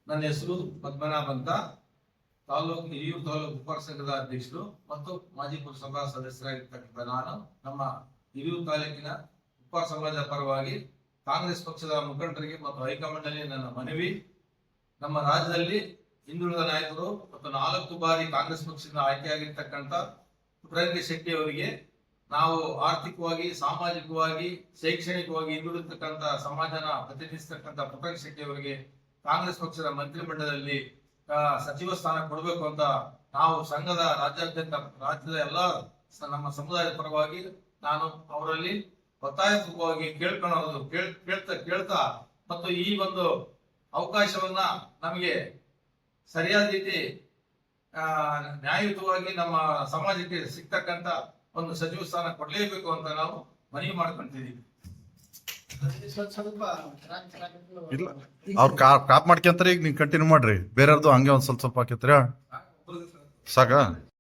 ನನ್ನ ಹೆಸರು ಪದ್ಮನಾಭ್ ಅಂತ, ಹಿರಿಯೂರು ತಾಲೂಕು ಉಪ್ಪಾರ ಸಂಘದ ಅಧ್ಯಕ್ಷರು ಮತ್ತು ಮಾಜಿ ಪುರಸಭಾ ಸದಸ್ಯರಾಗಿರ್ತಕ್ಕಂಥ ನಾನು ನಮ್ಮ ಹಿರಿಯೂರು ತಾಲೂಕಿನ ಉಪ್ಪಾರ ಸಮಾಜದ ಪರವಾಗಿ ಕಾಂಗ್ರೆಸ್ ಪಕ್ಷದ ಮುಖಂಡರಿಗೆ ಮತ್ತು ಹೈಕಮಾಂಡ್ನಲ್ಲಿ ನನ್ನ ಮನವಿ, ನಮ್ಮ ರಾಜ್ಯದಲ್ಲಿ ಹಿಂದುಳಿದ ನಾಯಕರು ಮತ್ತು 4 ಬಾರಿ ಕಾಂಗ್ರೆಸ್ ಪಕ್ಷದಿಂದ ಆಯ್ಕೆಯಾಗಿರ್ತಕ್ಕಂಥ ಪುಟ್ಟರಂಗ ಶೆಟ್ಟಿ ಅವರಿಗೆ ನಾವು ಆರ್ಥಿಕವಾಗಿ, ಸಾಮಾಜಿಕವಾಗಿ, ಶೈಕ್ಷಣಿಕವಾಗಿ ಹಿಂದುಳಿದತಕ್ಕಂಥ ಸಮಾಜನ ಪ್ರತಿನಿಧಿಸತಕ್ಕಂಥ ಪುಟ್ಟರಂಗ ಶೆಟ್ಟಿ ಅವರಿಗೆ ಕಾಂಗ್ರೆಸ್ ಪಕ್ಷದ ಮಂತ್ರಿಮಂಡಲದಲ್ಲಿ ಸಚಿವ ಸ್ಥಾನ ಕೊಡಬೇಕು ಅಂತ ನಾವು ಸಂಘದ ರಾಜ್ಯದ ಎಲ್ಲ ನಮ್ಮ ಸಮುದಾಯದ ಪರವಾಗಿ ನಾನು ಅವರಲ್ಲಿ ಒತ್ತಾಯಪೂರ್ವಕವಾಗಿ ಕೇಳ್ತಾ ಮತ್ತು ಈ ಒಂದು ಅವಕಾಶವನ್ನ ನಮಗೆ ಸರಿಯಾದ ರೀತಿ ನ್ಯಾಯಯುತವಾಗಿ ನಮ್ಮ ಸಮಾಜಕ್ಕೆ ಸಿಗ್ತಕ್ಕಂತ ಒಂದು ಸಚಿವ ಸ್ಥಾನ ಕೊಡಲೇಬೇಕು ಅಂತ ನಾವು ಮನವಿ ಮಾಡ್ಕೊಂತಿದ್ದೀವಿ. ಇಲ್ಲ ಅವ್ರು ಕಾಪ್ ಮಾಡ್ಕೊಂತಾರೆ. ಈಗ ನೀವು ಕಂಟಿನ್ಯೂ ಮಾಡ್ರಿ, ಬೇರೆಯವ್ರದ್ದು ಹಂಗೆ ಒಂದ್ ಸ್ವಲ್ಪ ಹಾಕಿತ್ರ ಸಾಕ.